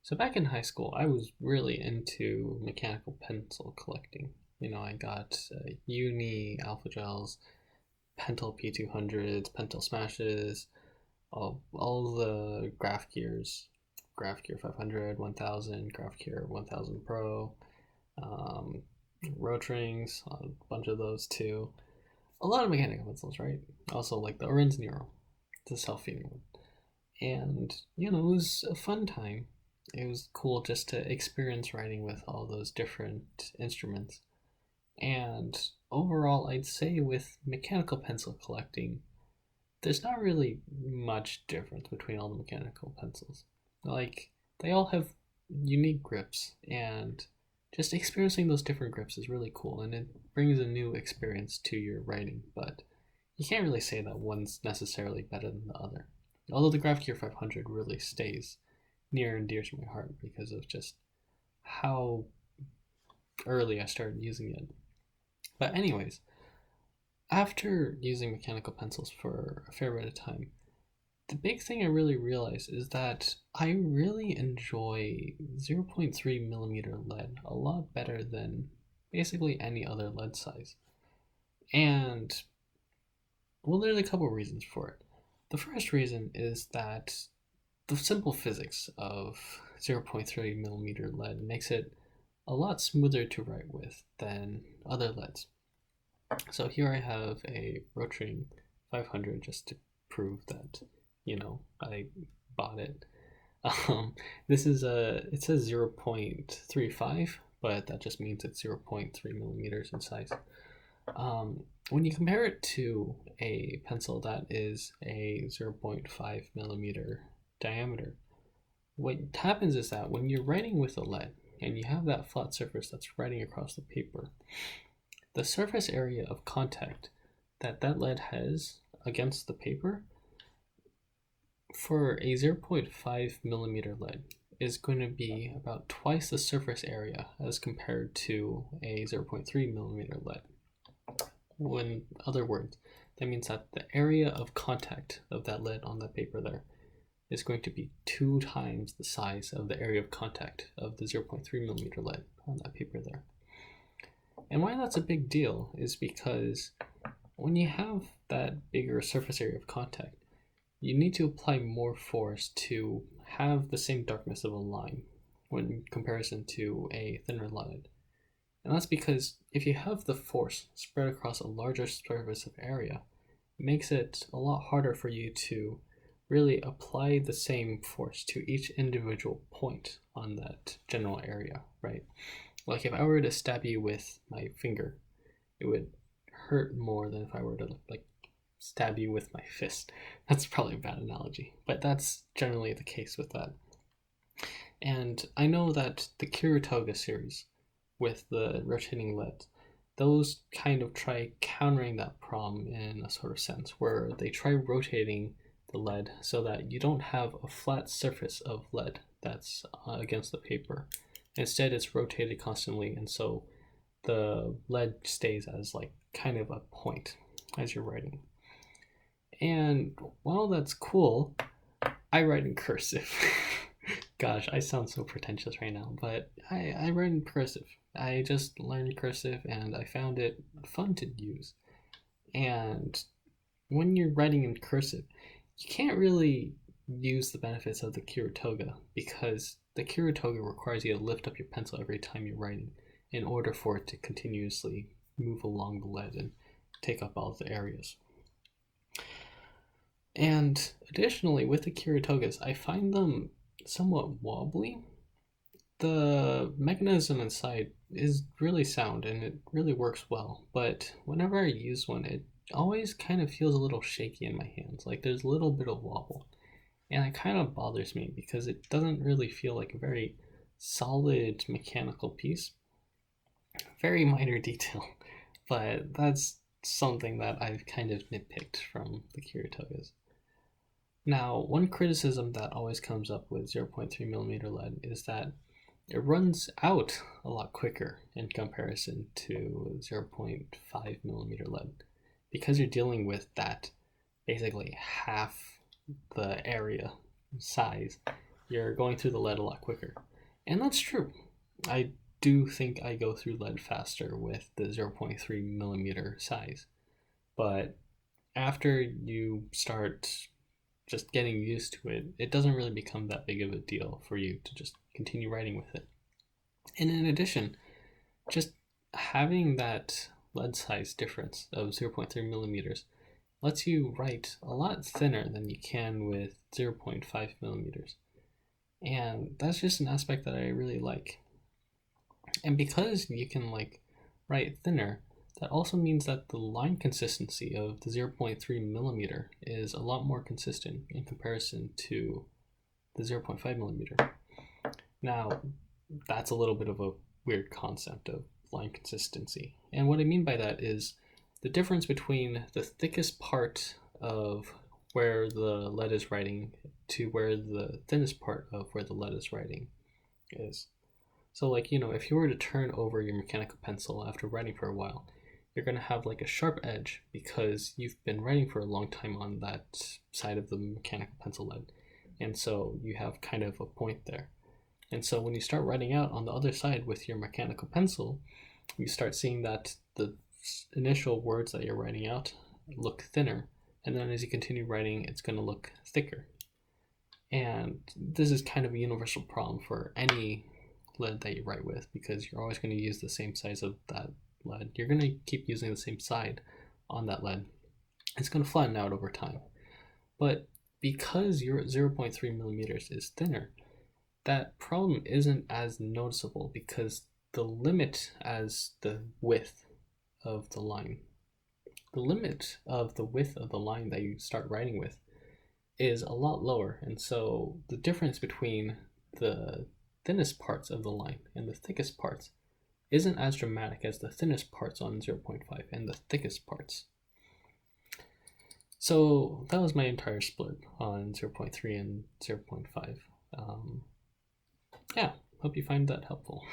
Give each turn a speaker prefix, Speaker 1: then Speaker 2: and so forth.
Speaker 1: So back in high school, I was really into mechanical pencil collecting. I got Uni, Alpha Gels, Pentel P200s, Pentel Smashes, all the Graph Gears, Graph Gear 500, 1000, Graph Gear 1000 Pro, um, Rotrings, a bunch of those too. A lot of mechanical pencils, right? Also like the Orange Nero, the self-feeding one. And it was a fun time. It was cool just to experience writing with all those different instruments. And overall, I'd say with mechanical pencil collecting, there's not really much difference between all the mechanical pencils. Like, they all have unique grips, and just experiencing those different grips is really cool, and it brings a new experience to your writing. But you can't really say that one's necessarily better than the other. Although the Graph Gear 500 really stays near and dear to my heart because of just how early I started using it. But, anyways, after using mechanical pencils for a fair bit of time, the big thing I really realized is that I really enjoy 0.3 millimeter lead a lot better than basically any other lead size. And, well, there's a couple reasons for it. The first reason is that the simple physics of 0.3 millimeter lead makes it a lot smoother to write with than other leads. So here I have a Rotring 500 just to prove that, I bought it. This is it says 0.35, but that just means it's 0.3 millimeters in size. When you compare it to a pencil that is a 0.5 millimeter diameter, what happens is that when you're writing with a lead and you have that flat surface that's writing across the paper, the surface area of contact that lead has against the paper for a 0.5 millimeter lead is going to be about twice the surface area as compared to a 0.3 millimeter lead. In other words, that means that the area of contact of that lead on that paper there is going to be 2 times the size of the area of contact of the 0.3 millimeter lead on that paper there. And why that's a big deal is because when you have that bigger surface area of contact, you need to apply more force to have the same darkness of a line when in comparison to a thinner lead. And that's because if you have the force spread across a larger surface of area, it makes it a lot harder for you to really apply the same force to each individual point on that general area, right? Like if I were to stab you with my finger, it would hurt more than if I were to stab you with my fist. That's probably a bad analogy, but that's generally the case with that. And I know that the Kiritoga series with the rotating leads, those kind of try countering that problem in a sort of sense, where they try rotating the lead so that you don't have a flat surface of lead that's against the paper. Instead, it's rotated constantly, and so the lead stays as kind of a point as you're writing. And while that's cool, I write in cursive. Gosh, I sound so pretentious right now, but I write in cursive. I just learned cursive and I found it fun to use. And when you're writing in cursive, you can't really use the benefits of the Kiritoga because the Kiritoga requires you to lift up your pencil every time you're writing in order for it to continuously move along the lead and take up all the areas. And additionally, with the Kiritogas, I find them somewhat wobbly. The mechanism inside is really sound and it really works well, but whenever I use one, it always kind of feels a little shaky in my hands. Like there's a little bit of wobble. And it kind of bothers me because it doesn't really feel like a very solid mechanical piece. Very minor detail, but that's something that I've kind of nitpicked from the Kiritogas. Now, one criticism that always comes up with 0.3 millimeter lead is that it runs out a lot quicker in comparison to 0.5 millimeter lead because you're dealing with that basically half the area size you're going through the lead a lot quicker. And that's true. I do think I go through lead faster with the 0.3 millimeter size. But after you start just getting used to it, it doesn't really become that big of a deal for you to just continue writing with it. And in addition, just having that lead size difference of 0.3 millimeters lets you write a lot thinner than you can with 0.5 millimeters. And that's just an aspect that I really like. And because you can write thinner, that also means that the line consistency of the 0.3 millimeter is a lot more consistent in comparison to the 0.5 millimeter. Now, that's a little bit of a weird concept of line consistency. And what I mean by that is the difference between the thickest part of where the lead is writing to where the thinnest part of where the lead is writing is. So if you were to turn over your mechanical pencil after writing for a while, you're going to have a sharp edge because you've been writing for a long time on that side of the mechanical pencil lead. And so you have kind of a point there. And so when you start writing out on the other side with your mechanical pencil, you start seeing that the initial words that you're writing out look thinner. And then as you continue writing, it's going to look thicker. And this is kind of a universal problem for any lead that you write with, because you're always going to use the same size of that lead. You're going to keep using the same side on that lead. It's going to flatten out over time. But because your 0.3 millimeters is thinner, that problem isn't as noticeable because the limit as the width of the line, the limit of the width of the line that you start writing with is a lot lower. And so the difference between the thinnest parts of the line and the thickest parts isn't as dramatic as the thinnest parts on 0.5 and the thickest parts. So that was my entire split on 0.3 and 0.5. Yeah, hope you find that helpful.